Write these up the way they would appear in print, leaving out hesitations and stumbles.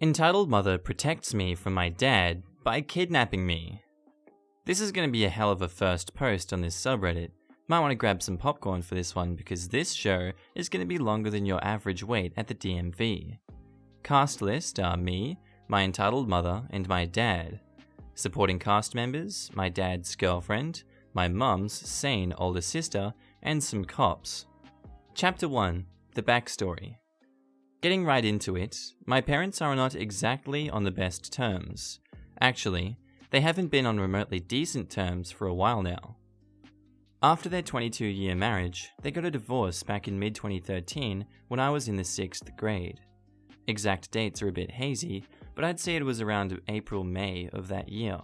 Entitled Mother protects me from my dad by kidnapping me. This is going to be a hell of a first post on this subreddit. Might want to grab some popcorn for this one because this show is going to be longer than your average wait at the DMV. Cast list are me, my entitled mother, and my dad. Supporting cast members, my dad's girlfriend, my mum's sane older sister, and some cops. Chapter 1. The Backstory. Getting right into it, my parents are not exactly on the best terms. Actually, they haven't been on remotely decent terms for a while now. After their 22-year marriage, they got a divorce back in mid-2013 when I was in the 6th grade. Exact dates are a bit hazy, but I'd say it was around April-May of that year.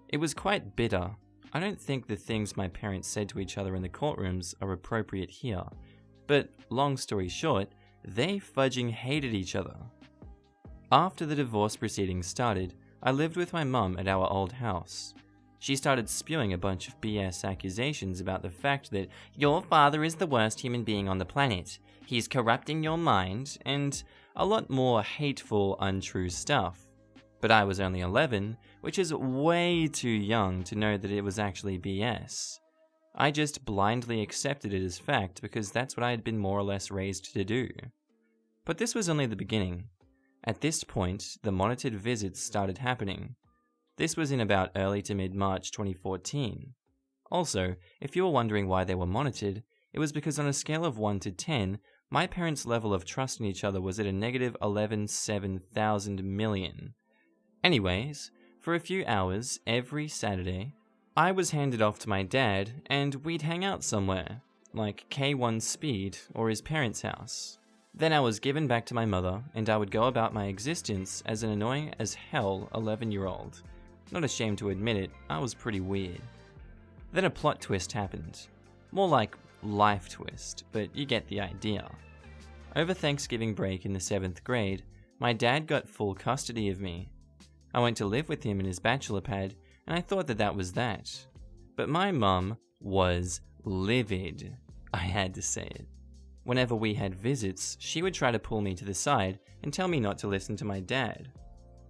It was quite bitter. I don't think the things my parents said to each other in the courtrooms are appropriate here, but long story short, they fudging hated each other. After the divorce proceedings started, I lived with my mum at our old house. She started spewing a bunch of BS accusations about the fact that your father is the worst human being on the planet, he's corrupting your mind, and a lot more hateful, untrue stuff. But I was only 11, which is way too young to know that it was actually BS. I just blindly accepted it as fact because that's what I had been more or less raised to do. But this was only the beginning. At this point, the monitored visits started happening. This was in about early to mid-March 2014. Also, if you were wondering why they were monitored, it was because on a scale of 1 to 10, my parents' level of trust in each other was at a negative 11,700 million. Anyways, for a few hours every Saturday, I was handed off to my dad and we'd hang out somewhere, like K1 Speed or his parents' house. Then I was given back to my mother and I would go about my existence as an annoying as hell 11-year-old. Not ashamed to admit it, I was pretty weird. Then a plot twist happened. More like life twist, but you get the idea. Over Thanksgiving break in the 7th grade, my dad got full custody of me. I went to live with him in his bachelor pad, and I thought that was that. But my mum was livid. I had to say it. Whenever we had visits, she would try to pull me to the side and tell me not to listen to my dad.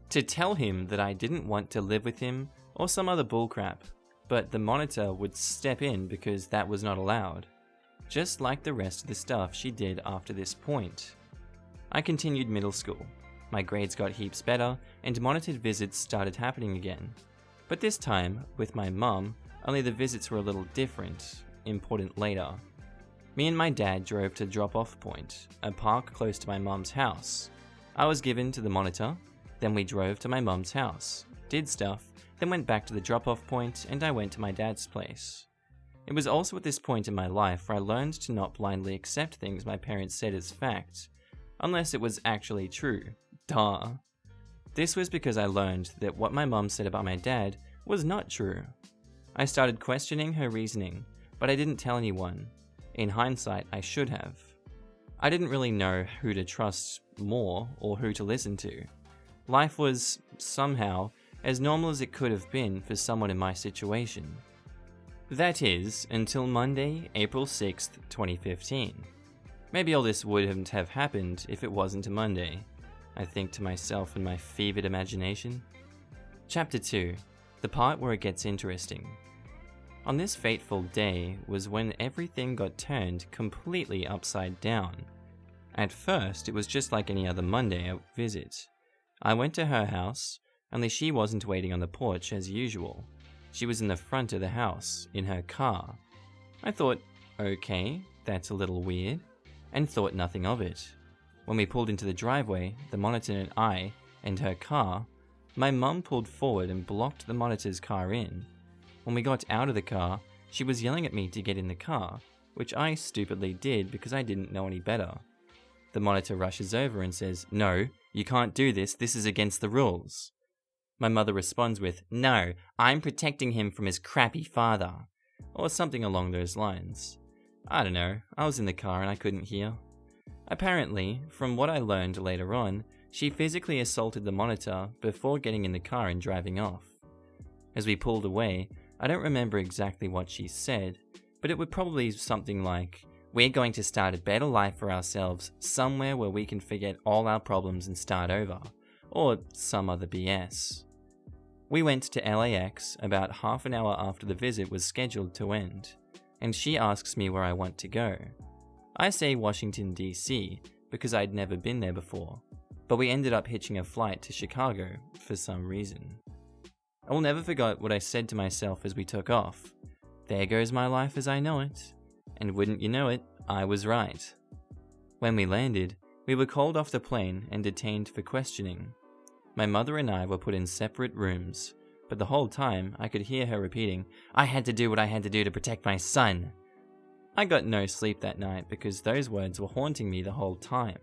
To tell him that I didn't want to live with him or some other bullcrap, but the monitor would step in because that was not allowed. Just like the rest of the stuff she did after this point. I continued middle school. My grades got heaps better and monitored visits started happening again. But this time, with my mum, only the visits were a little different, important later. Me and my dad drove to the drop-off point, a park close to my mum's house. I was given to the monitor, then we drove to my mum's house, did stuff, then went back to the drop-off point and I went to my dad's place. It was also at this point in my life where I learned to not blindly accept things my parents said as fact, unless it was actually true. Duh. This was because I learned that what my mum said about my dad was not true. I started questioning her reasoning, but I didn't tell anyone. In hindsight, I should have. I didn't really know who to trust more or who to listen to. Life was, somehow, as normal as it could have been for someone in my situation. That is, until Monday, April 6th, 2015. Maybe all this wouldn't have happened if it wasn't a Monday, I think to myself in my fevered imagination. Chapter 2. The part where it gets interesting. On this fateful day was when everything got turned completely upside down. At first, it was just like any other Monday visit. I went to her house, only she wasn't waiting on the porch as usual. She was in the front of the house, in her car. I thought, okay, that's a little weird, and thought nothing of it. When we pulled into the driveway, the monitor and I, and her car, my mum pulled forward and blocked the monitor's car in. When we got out of the car, she was yelling at me to get in the car, which I stupidly did because I didn't know any better. The monitor rushes over and says, "No, you can't do this is against the rules." My mother responds with, "No, I'm protecting him from his crappy father," or something along those lines. I don't know, I was in the car and I couldn't hear. Apparently, from what I learned later on, she physically assaulted the monitor before getting in the car and driving off. As we pulled away, I don't remember exactly what she said, but it would probably something like, "We're going to start a better life for ourselves somewhere where we can forget all our problems and start over," or some other BS. We went to LAX about half an hour after the visit was scheduled to end, and she asks me where I want to go. I say Washington, DC, because I'd never been there before, but we ended up hitching a flight to Chicago for some reason. I will never forget what I said to myself as we took off. There goes my life as I know it. And wouldn't you know it, I was right. When we landed, we were called off the plane and detained for questioning. My mother and I were put in separate rooms, but the whole time I could hear her repeating, "I had to do what I had to do to protect my son." I got no sleep that night because those words were haunting me the whole time.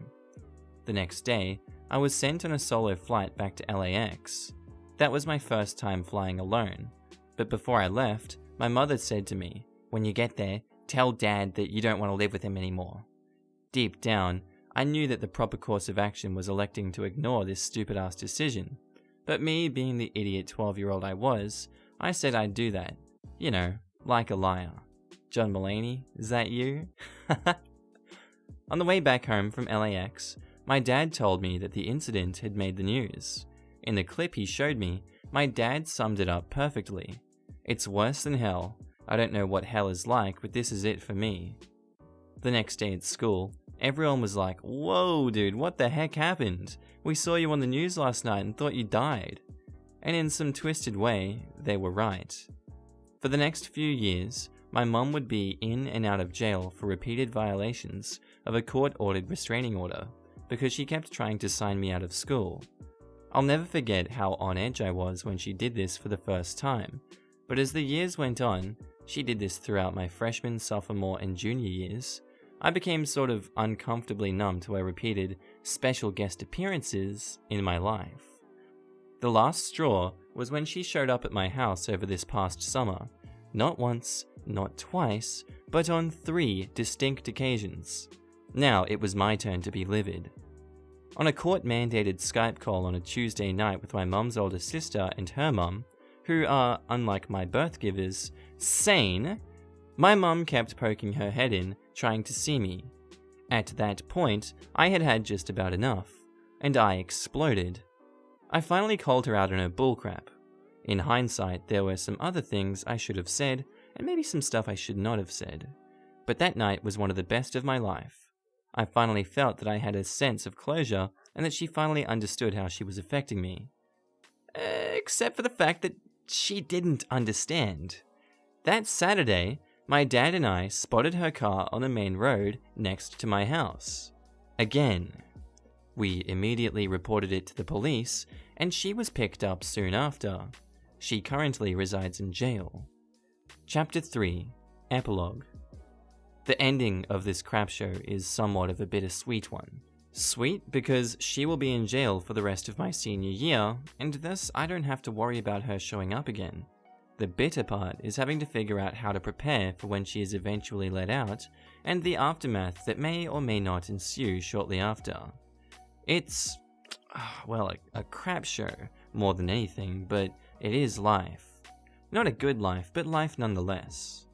The next day, I was sent on a solo flight back to LAX. That was my first time flying alone, but before I left, my mother said to me, "When you get there, tell Dad that you don't want to live with him anymore." Deep down, I knew that the proper course of action was electing to ignore this stupid-ass decision, but me being the idiot 12-year-old I was, I said I'd do that. You know, like a liar. John Mulaney, is that you? On the way back home from LAX, my dad told me that the incident had made the news. In the clip he showed me, my dad summed it up perfectly. It's worse than hell. I don't know what hell is like, but this is it for me. The next day at school, everyone was like, "Whoa, dude, what the heck happened? We saw you on the news last night and thought you died." And in some twisted way, they were right. For the next few years, my mum would be in and out of jail for repeated violations of a court-ordered restraining order because she kept trying to sign me out of school. I'll never forget how on edge I was when she did this for the first time, but as the years went on, she did this throughout my freshman, sophomore, and junior years, I became sort of uncomfortably numb to her repeated special guest appearances in my life. The last straw was when she showed up at my house over this past summer, not once, not twice, but on 3 distinct occasions. Now it was my turn to be livid. On a court-mandated Skype call on a Tuesday night with my mum's older sister and her mum, who are, unlike my birth givers, sane, my mum kept poking her head in, trying to see me. At that point, I had had just about enough, and I exploded. I finally called her out on her bullcrap. In hindsight, there were some other things I should have said, and maybe some stuff I should not have said. But that night was one of the best of my life. I finally felt that I had a sense of closure, and that she finally understood how she was affecting me. Except for the fact that she didn't understand. That Saturday, my dad and I spotted her car on the main road next to my house. Again. We immediately reported it to the police, and she was picked up soon after. She currently resides in jail. Chapter 3. Epilogue. The ending of this crap show is somewhat of a bittersweet one. Sweet because she will be in jail for the rest of my senior year, and thus I don't have to worry about her showing up again. The bitter part is having to figure out how to prepare for when she is eventually let out, and the aftermath that may or may not ensue shortly after. It's, well, a crap show more than anything, but it is life. Not a good life, but life nonetheless.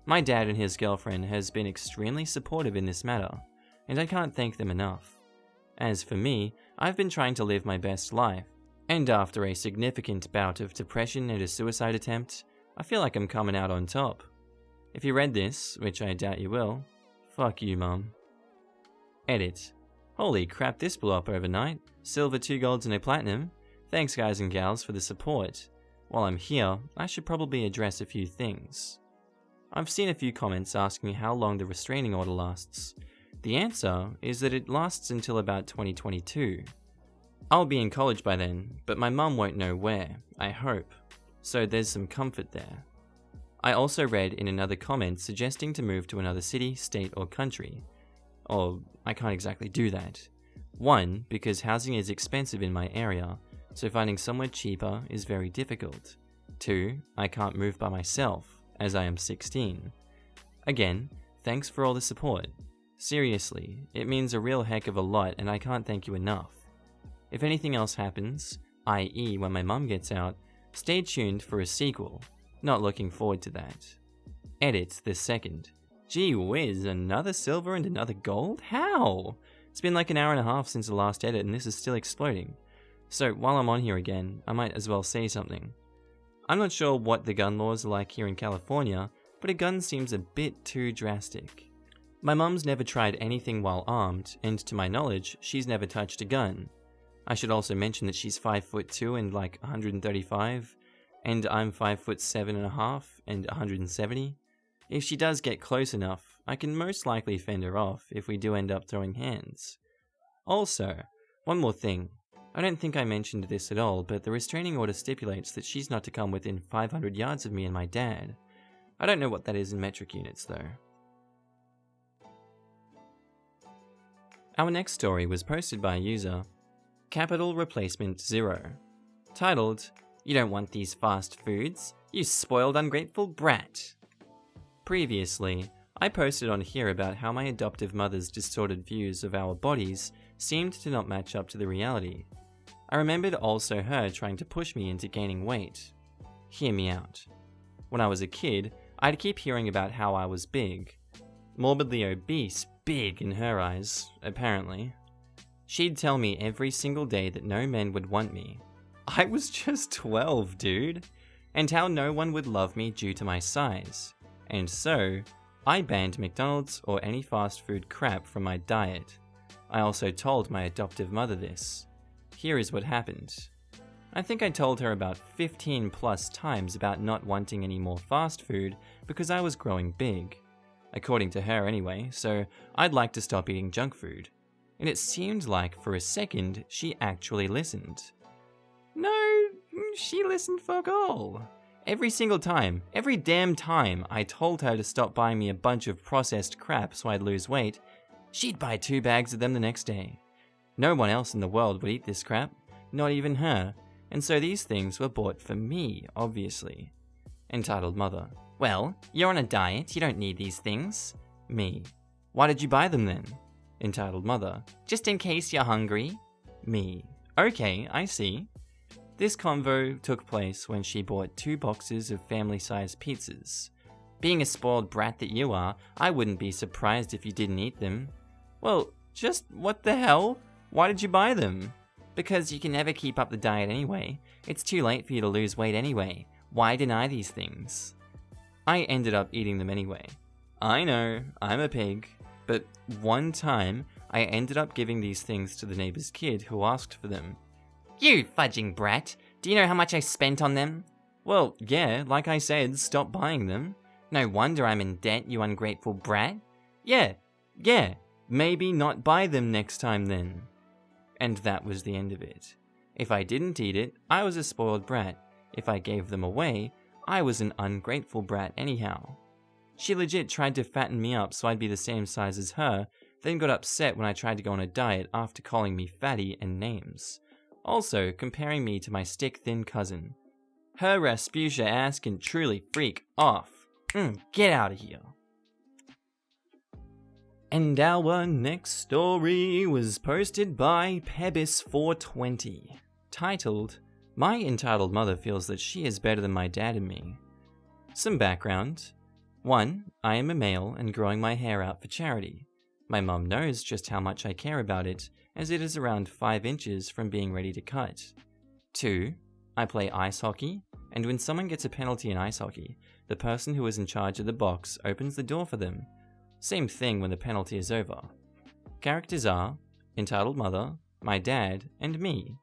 My dad and his girlfriend has been extremely supportive in this matter, and I can't thank them enough. As for me, I've been trying to live my best life, and after a significant bout of depression and a suicide attempt, I feel like I'm coming out on top. If you read this, which I doubt you will, fuck you, Mum. Edit. Holy crap, this blew up overnight. Silver, 2 golds, and a platinum. Thanks guys and gals for the support. While I'm here, I should probably address a few things. I've seen a few comments asking how long the restraining order lasts. The answer is that it lasts until about 2022. I'll be in college by then, but my mum won't know where, I hope. So there's some comfort there. I also read in another comment suggesting to move to another city, state, or country. Or, I can't exactly do that. 1, because housing is expensive in my area, so finding somewhere cheaper is very difficult. 2, I can't move by myself, as I am 16. Again, thanks for all the support. Seriously, it means a real heck of a lot and I can't thank you enough. If anything else happens, i.e. when my mum gets out, stay tuned for a sequel. Not looking forward to that. Edit the second. Gee whiz, another silver and another gold? How? It's been like an hour and a half since the last edit and this is still exploding. So while I'm on here again, I might as well say something. I'm not sure what the gun laws are like here in California, but a gun seems a bit too drastic. My mum's never tried anything while armed, and to my knowledge, she's never touched a gun. I should also mention that she's 5'2" and like 135, and I'm 5'7.5" and 170. If she does get close enough, I can most likely fend her off if we do end up throwing hands. Also, one more thing. I don't think I mentioned this at all, but the restraining order stipulates that she's not to come within 500 yards of me and my dad. I don't know what that is in metric units though. Our next story was posted by a user, Capital Replacement 0, titled, "You don't want these fast foods, you spoiled ungrateful brat." Previously, I posted on here about how my adoptive mother's distorted views of our bodies seemed to not match up to the reality. I remembered also her trying to push me into gaining weight. Hear me out. When I was a kid, I'd keep hearing about how I was big. Morbidly obese, big in her eyes, apparently. She'd tell me every single day that no men would want me. I was just 12, dude. And how no one would love me due to my size. And so, I banned McDonald's or any fast food crap from my diet. I also told my adoptive mother this. Here is what happened. I think I told her about 15 plus times about not wanting any more fast food because I was growing big. According to her anyway, so I'd like to stop eating junk food. And it seemed like for a second she actually listened. No, she listened fuck all. Every single time, every damn time I told her to stop buying me a bunch of processed crap so I'd lose weight, she'd buy 2 bags of them the next day. No one else in the world would eat this crap, not even her, and so these things were bought for me, obviously. Entitled Mother: "Well, you're on a diet, you don't need these things." Me: "Why did you buy them then?" Entitled Mother: "Just in case you're hungry." Me: "Okay, I see." This convo took place when she bought 2 boxes of family-sized pizzas. Being a spoiled brat that you are, I wouldn't be surprised if you didn't eat them. Well, just what the hell? Why did you buy them? Because you can never keep up the diet anyway. It's too late for you to lose weight anyway. Why deny these things? I ended up eating them anyway. I know, I'm a pig. But one time, I ended up giving these things to the neighbor's kid who asked for them. "You fudging brat, do you know how much I spent on them?" "Well, yeah, like I said, stop buying them." "No wonder I'm in debt, you ungrateful brat." Yeah, maybe not buy them next time then." And that was the end of it. If I didn't eat it, I was a spoiled brat. If I gave them away, I was an ungrateful brat anyhow. She legit tried to fatten me up so I'd be the same size as her, then got upset when I tried to go on a diet after calling me fatty and names. Also, comparing me to my stick-thin cousin. Her Rasputia ass can truly freak off. Get out of here. And our next story was posted by Pebis420, titled, "My entitled mother feels that she is better than my dad and me." Some background. 1. I am a male and growing my hair out for charity. My mum knows just how much I care about it, as it is around 5 inches from being ready to cut. 2. I play ice hockey, and when someone gets a penalty in ice hockey, the person who is in charge of the box opens the door for them. Same thing when the penalty is over. Characters are entitled mother, my dad, and me.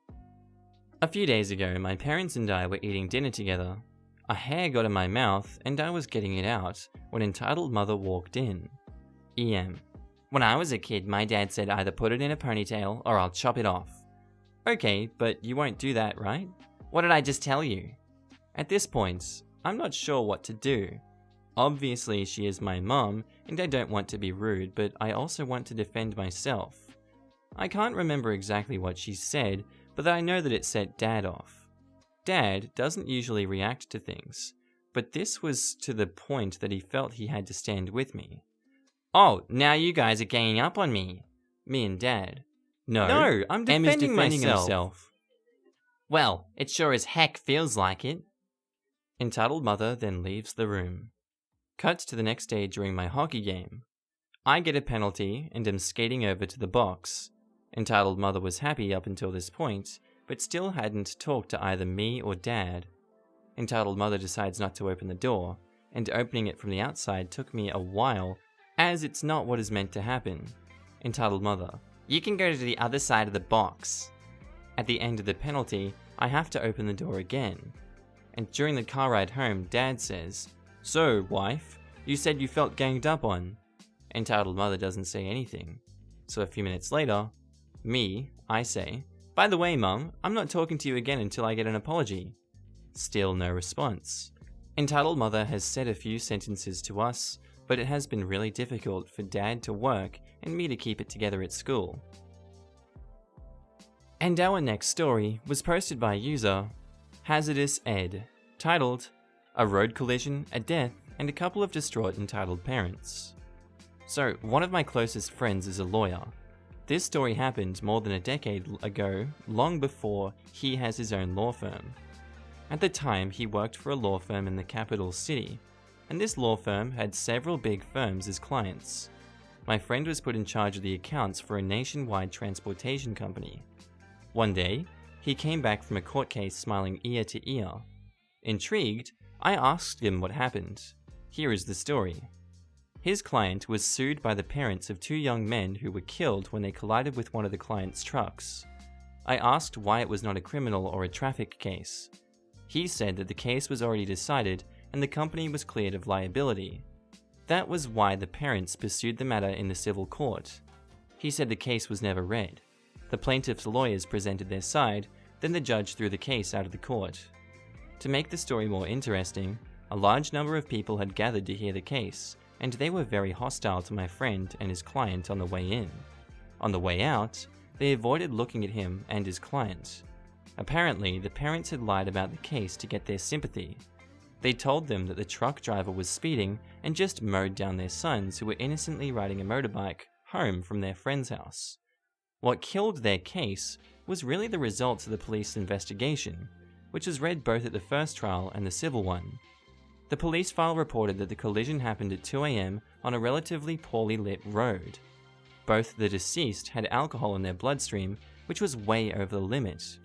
A few days ago, my parents and I were eating dinner together. A hair got in my mouth, and I was getting it out when entitled mother walked in. EM: "When I was a kid, my dad said either put it in a ponytail or I'll chop it off." Okay, but you won't do that, right? What did I just tell you? At this point, I'm not sure what to do. Obviously, she is my mum, and I don't want to be rude, but I also want to defend myself. I can't remember exactly what she said, but I know that it set Dad off. Dad doesn't usually react to things, but this was to the point that he felt he had to stand with me. "Oh, now you guys are ganging up on me." Me and Dad: No, I'm defending myself. "Well, it sure as heck feels like it." Entitled mother then leaves the room. Cut to the next day during my hockey game. I get a penalty and am skating over to the box. Entitled mother was happy up until this point, but still hadn't talked to either me or Dad. Entitled Mother decides not to open the door, and opening it from the outside took me a while, as it's not what is meant to happen. Entitled Mother: "You can go to the other side of the box." At the end of the penalty, I have to open the door again. And during the car ride home, Dad says, "So, wife, you said you felt ganged up on." Entitled Mother doesn't say anything. So a few minutes later, I say, "By the way, Mum, I'm not talking to you again until I get an apology." Still no response. Entitled Mother has said a few sentences to us, but it has been really difficult for Dad to work and me to keep it together at school. And our next story was posted by user Hazardous Ed, titled, "A road collision, a death, and a couple of distraught entitled parents." So, one of my closest friends is a lawyer. This story happened more than a decade ago, long before he has his own law firm. At the time, he worked for a law firm in the capital city, and this law firm had several big firms as clients. My friend was put in charge of the accounts for a nationwide transportation company. One day, he came back from a court case smiling ear to ear. Intrigued, I asked him what happened. Here is the story. His client was sued by the parents of two young men who were killed when they collided with one of the client's trucks. I asked why it was not a criminal or a traffic case. He said that the case was already decided and the company was cleared of liability. That was why the parents pursued the matter in the civil court. He said the case was never read. The plaintiff's lawyers presented their side, then the judge threw the case out of the court. To make the story more interesting, a large number of people had gathered to hear the case, and they were very hostile to my friend and his client on the way in. On the way out, they avoided looking at him and his client. Apparently, the parents had lied about the case to get their sympathy. They told them that the truck driver was speeding and just mowed down their sons who were innocently riding a motorbike home from their friend's house. What killed their case was really the results of the police investigation, which was read both at the first trial and the civil one. The police file reported that the collision happened at 2 a.m. on a relatively poorly lit road. Both the deceased had alcohol in their bloodstream, which was way over the limit.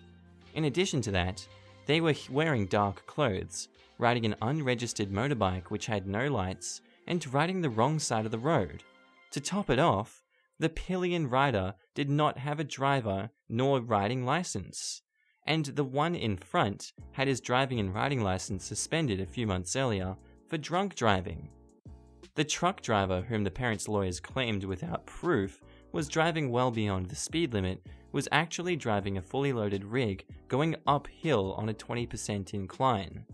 In addition to that, they were wearing dark clothes, riding an unregistered motorbike which had no lights, and riding the wrong side of the road. To top it off, the pillion rider did not have a driver nor riding license, and the one in front had his driving and riding license suspended a few months earlier for drunk driving. The truck driver, whom the parents' lawyers claimed without proof was driving well beyond the speed limit, was actually driving a fully loaded rig going uphill on a 20% incline.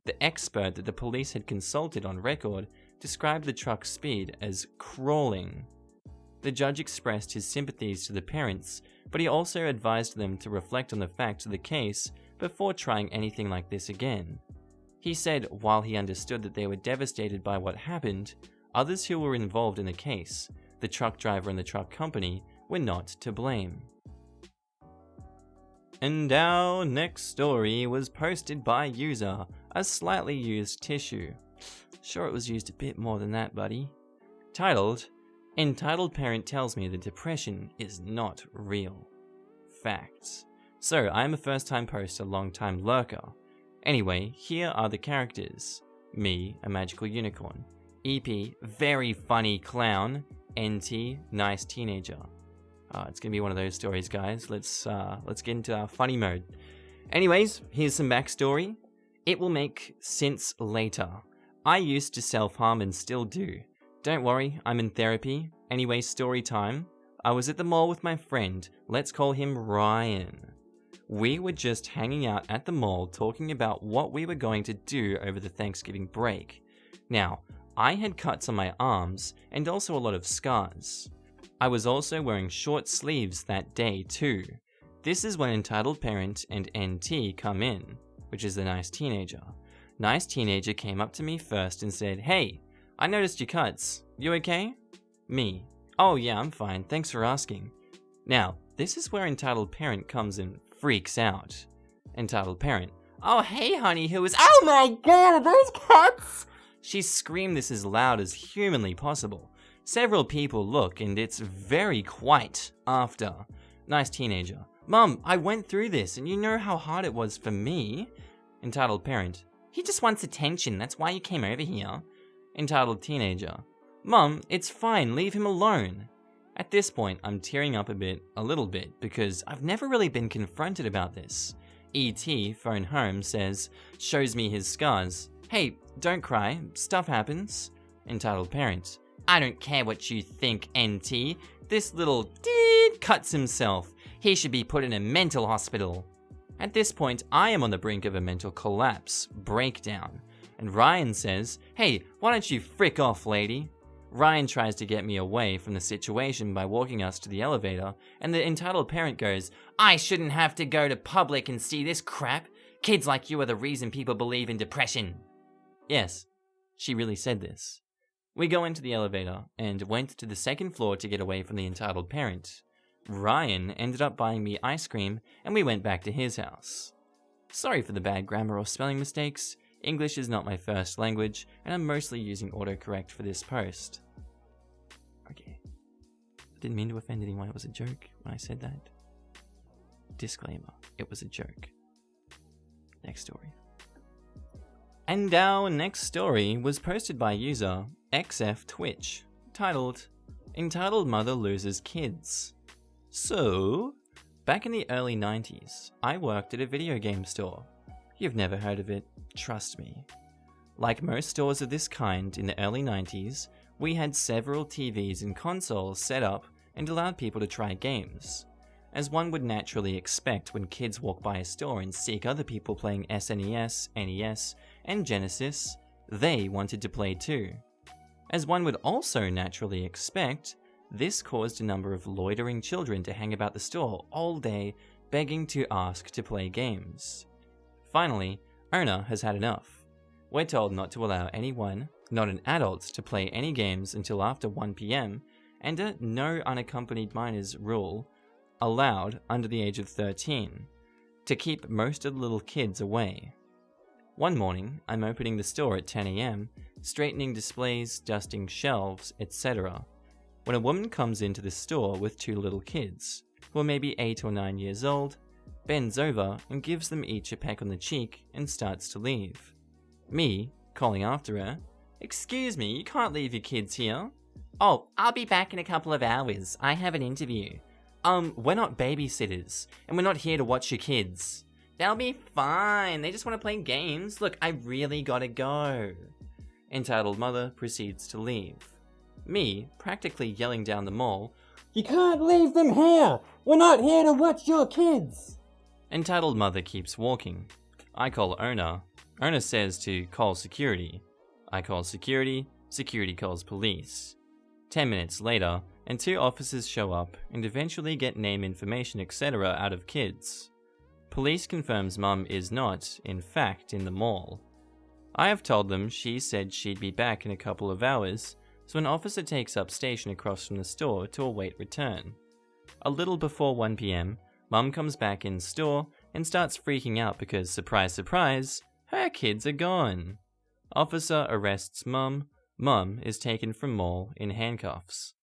The expert that the police had consulted on record described the truck's speed as crawling. The judge expressed his sympathies to the parents, but he also advised them to reflect on the facts of the case before trying anything like this again. He said while he understood that they were devastated by what happened, others who were involved in the case, the truck driver and the truck company, were not to blame. And our next story was posted by user, a slightly used tissue. Sure, it was used a bit more than that, buddy. Titled, "Entitled Parent Tells Me that Depression is Not Real. Facts." So, I am a first-time poster, long-time lurker. Anyway, here are the characters. Me, a magical unicorn. EP, very funny clown. NT, nice teenager. It's gonna be one of those stories, guys. Let's get into our funny mode. Anyways, here's some backstory. It will make sense later. I used to self-harm and still do. Don't worry, I'm in therapy. Anyway, story time. I was at the mall with my friend. Let's call him Ryan. We were just hanging out at the mall talking about what we were going to do over the Thanksgiving break. Now, I had cuts on my arms and also a lot of scars. I was also wearing short sleeves that day too. This is when Entitled Parent and NT come in, which is the nice teenager. Nice teenager came up to me first and said, "Hey, I noticed your cuts. You okay?" Me, "Oh yeah, I'm fine. Thanks for asking." Now, this is where Entitled Parent comes and freaks out. Entitled Parent, "Oh hey honey, oh my god, are those cuts?" She screamed this as loud as humanly possible. Several people look and it's very quiet after. Nice teenager, Mum, I went through this and you know how hard it was for me. Entitled parent. He just wants attention, that's why you came over here. Entitled teenager. Mum, it's fine, leave him alone. At this point, I'm tearing up a little bit, because I've never really been confronted about this. E.T., phone home, shows me his scars. Hey, don't cry, stuff happens. Entitled parent. I don't care what you think, NT. This little dude cuts himself. He should be put in a mental hospital. At this point, I am on the brink of a mental collapse, breakdown. And Ryan says, hey, why don't you frick off, lady? Ryan tries to get me away from the situation by walking us to the elevator, and the entitled parent goes, I shouldn't have to go to public and see this crap. Kids like you are the reason people believe in depression. Yes, she really said this. We go into the elevator and went to the second floor to get away from the entitled parent. Ryan ended up buying me ice cream, and we went back to his house. Sorry for the bad grammar or spelling mistakes. English is not my first language, and I'm mostly using autocorrect for this post. Okay. I didn't mean to offend anyone, it was a joke when I said that. Disclaimer, it was a joke. Next story. And our next story was posted by user XFTwitch, titled, Entitled Mother Loses Kids. So, back in the early 90s, I worked at a video game store. You've never heard of it, trust me. Like most stores of this kind in the early 90s, we had several TVs and consoles set up and allowed people to try games. As one would naturally expect when kids walk by a store and seek other people playing SNES, NES, and Genesis, they wanted to play too. As one would also naturally expect, this caused a number of loitering children to hang about the store all day, begging to ask to play games. Finally, owner has had enough. We're told not to allow anyone, not an adult, to play any games until after 1 PM, and a no unaccompanied minors rule allowed under the age of 13, to keep most of the little kids away. One morning, I'm opening the store at 10 AM, straightening displays, dusting shelves, etc., when a woman comes into the store with 2 little kids, who are maybe 8 or 9 years old, bends over and gives them each a peck on the cheek and starts to leave. Me, calling after her, excuse me, you can't leave your kids here. Oh, I'll be back in a couple of hours, I have an interview. We're not babysitters, and we're not here to watch your kids. They'll be fine, they just want to play games. Look, I really gotta go. Entitled mother proceeds to leave. Me, practically yelling down the mall, you can't leave them here! We're not here to watch your kids! Entitled mother keeps walking. I call owner. Owner says to call security. I call security. Security calls police. 10 minutes later, and 2 officers show up and eventually get name information etc. out of kids. Police confirms mum is not, in fact, in the mall. I have told them she said she'd be back in a couple of hours, so an officer takes up station across from the store to await return. A little before 1 PM, mum comes back in store and starts freaking out because, surprise surprise, her kids are gone. Officer arrests mum. Mum is taken from mall in handcuffs.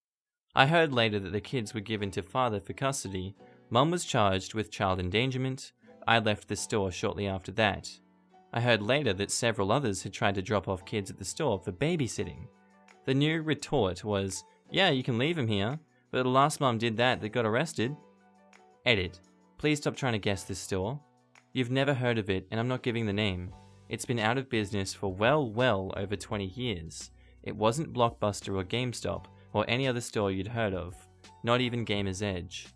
I heard later that the kids were given to father for custody. Mum was charged with child endangerment. I left the store shortly after that. I heard later that several others had tried to drop off kids at the store for babysitting. The new retort was, yeah, you can leave them here, but the last mum did that got arrested. Edit. Please stop trying to guess this store. You've never heard of it, and I'm not giving the name. It's been out of business for well over 20 years. It wasn't Blockbuster or GameStop, or any other store you'd heard of. Not even Gamer's Edge.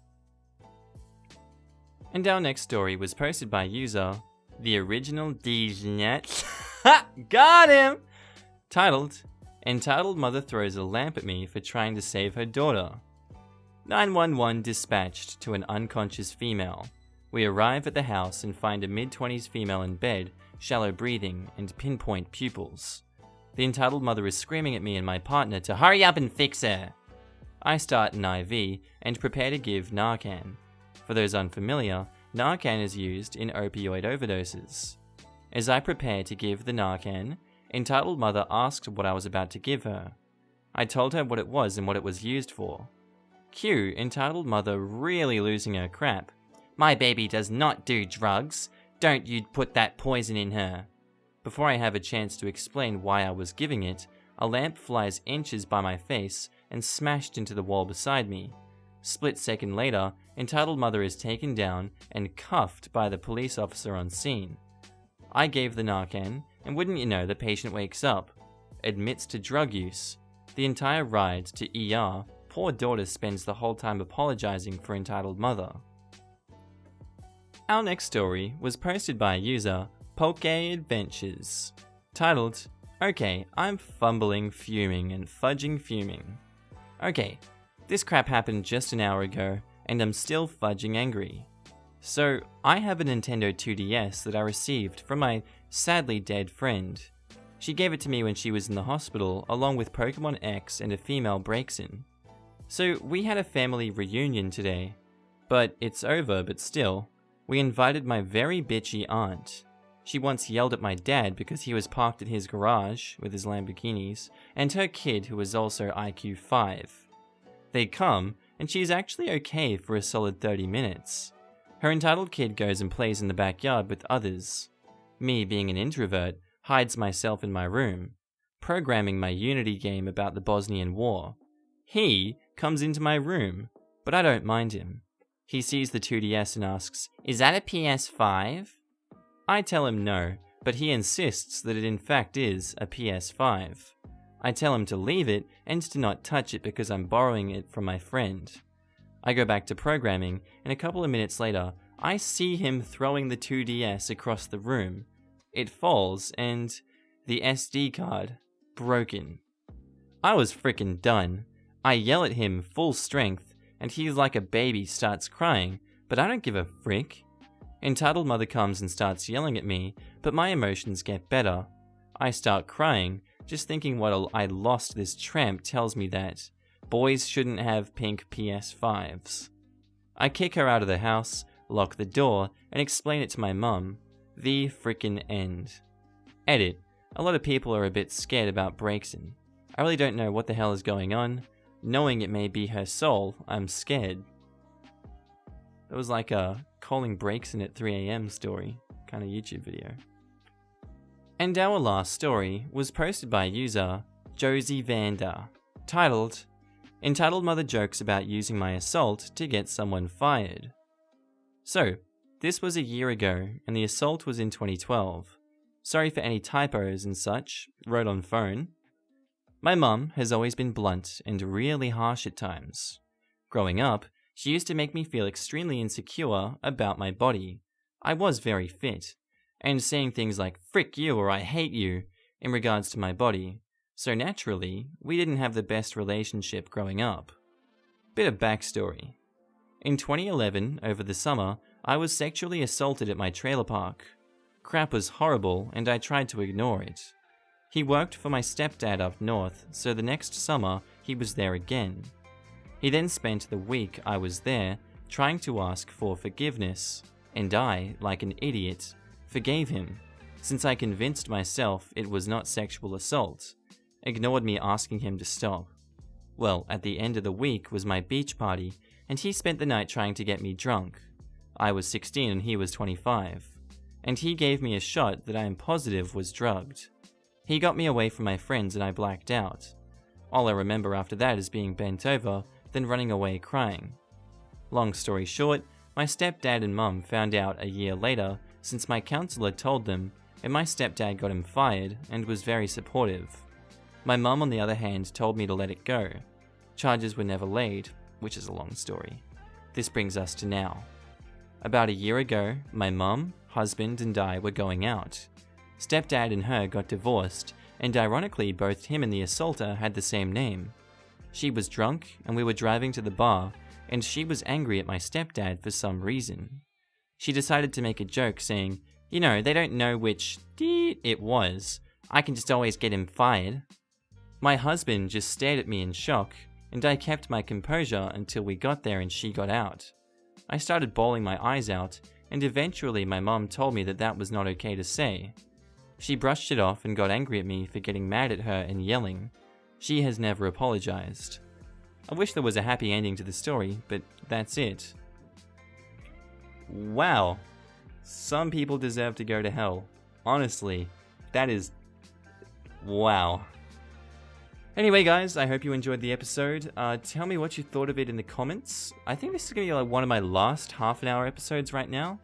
And our next story was posted by user, the original DJnet. Got him! Titled, Entitled Mother Throws a Lamp at Me for Trying to Save Her Daughter. 911 dispatched to an unconscious female. We arrive at the house and find a mid-20s female in bed, shallow breathing, and pinpoint pupils. The entitled mother is screaming at me and my partner to hurry up and fix her. I start an IV and prepare to give Narcan. For those unfamiliar, Narcan is used in opioid overdoses. As I prepare to give the Narcan, entitled mother asked what I was about to give her. I told her what it was and what it was used for. Cue entitled mother really losing her crap. "My baby does not do drugs. Don't you put that poison in her." Before I have a chance to explain why I was giving it, a lamp flies inches by my face and smashed into the wall beside me. Split second later, entitled mother is taken down and cuffed by the police officer on scene. I gave the Narcan, and wouldn't you know, the patient wakes up, admits to drug use. The entire ride to ER, poor daughter spends the whole time apologizing for entitled mother. Our next story was posted by user Poke Adventures, titled, "Okay, I'm fumbling, fuming, and fudging fuming." Okay, this crap happened just an hour ago, and I'm still fudging angry. So, I have a Nintendo 2DS that I received from my sadly dead friend. She gave it to me when she was in the hospital, along with Pokemon X and a female Braixen. So, we had a family reunion today. But it's over, but still. We invited my very bitchy aunt. She once yelled at my dad because he was parked at his garage with his Lamborghinis, and her kid who was also IQ 5. They come, and she's actually okay for a solid 30 minutes. Her entitled kid goes and plays in the backyard with others. Me, being an introvert, hides myself in my room, programming my Unity game about the Bosnian War. He comes into my room, but I don't mind him. He sees the 2DS and asks, "Is that a PS5? I tell him no, but he insists that it in fact is a PS5. I tell him to leave it and to not touch it because I'm borrowing it from my friend. I go back to programming, and a couple of minutes later, I see him throwing the 2DS across the room. It falls, and the SD card broken. I was frickin' done. I yell at him full strength, and he like a baby starts crying, but I don't give a frick. Entitled mother comes and starts yelling at me, but my emotions get better. I start crying, just thinking what I lost this tramp tells me that boys shouldn't have pink PS5s. I kick her out of the house, lock the door, and explain it to my mum. The frickin' end. Edit. A lot of people are a bit scared about Braixen. I really don't know what the hell is going on. Knowing it may be her soul, I'm scared. It was like a calling Braixen at 3 AM story kind of YouTube video. And our last story was posted by user Josie Vander, titled, "Entitled Mother Jokes About Using My Assault to Get Someone Fired." So, this was a year ago, and the assault was in 2012. Sorry for any typos and such, wrote on phone. My mum has always been blunt and really harsh at times. Growing up, she used to make me feel extremely insecure about my body. I was very fit, and saying things like "frick you" or "I hate you" in regards to my body, so naturally, we didn't have the best relationship growing up. Bit of backstory. In 2011, over the summer, I was sexually assaulted at my trailer park. Crap was horrible, and I tried to ignore it. He worked for my stepdad up north, so the next summer, he was there again. He then spent the week I was there trying to ask for forgiveness, and I, like an idiot, forgave him, since I convinced myself it was not sexual assault, ignored me asking him to stop. Well, at the end of the week was my beach party, and he spent the night trying to get me drunk. I was 16 and he was 25, and he gave me a shot that I am positive was drugged. He got me away from my friends and I blacked out. All I remember after that is being bent over, then running away crying. Long story short, my stepdad and mum found out a year later since my counselor told them, and my stepdad got him fired and was very supportive. My mum, on the other hand, told me to let it go. Charges were never laid, which is a long story. This brings us to now. About a year ago, my mum, husband, and I were going out. Stepdad and her got divorced, and ironically both him and the assaulter had the same name. She was drunk, and we were driving to the bar, and she was angry at my stepdad for some reason. She decided to make a joke saying, "You know, they don't know which it was. I can just always get him fired." My husband just stared at me in shock, and I kept my composure until we got there and she got out. I started bawling my eyes out, and eventually my mum told me that that was not okay to say. She brushed it off and got angry at me for getting mad at her and yelling. She has never apologized. I wish there was a happy ending to the story, but that's it. wow. Some people deserve to go to hell. Honestly, that is... wow. Anyway guys, I hope you enjoyed the episode. Tell me what you thought of it in the comments. I think this is going to be like one of my last half-an-hour episodes right now.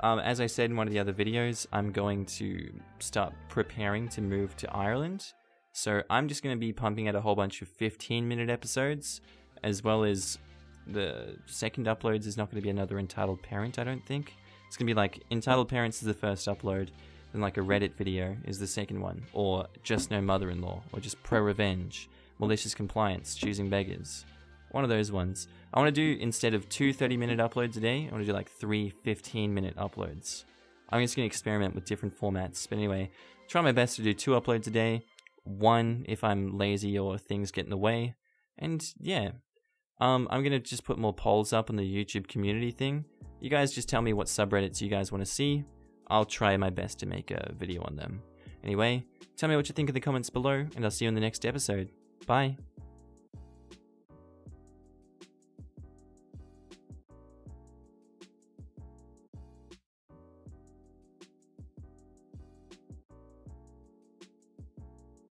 As I said in one of the other videos, I'm going to start preparing to move to Ireland. So I'm just going to be pumping out a whole bunch of 15-minute episodes, as well as the second uploads is not going to be another Entitled Parent, I don't think. It's going to be like Entitled Parents is the first upload, then like a Reddit video is the second one, or Just No Mother-in-Law, or just Pro-Revenge, Malicious Compliance, Choosing Beggars. One of those ones. I want to do, instead of 2 30-minute uploads a day, I want to do like 3 15-minute uploads. I'm just going to experiment with different formats, but anyway, try my best to do 2 uploads a day, 1 if I'm lazy or things get in the way, and yeah. I'm going to just put more polls up on the YouTube community thing. You guys just tell me what subreddits you guys want to see. I'll try my best to make a video on them. Anyway, tell me what you think in the comments below, and I'll see you in the next episode. Bye!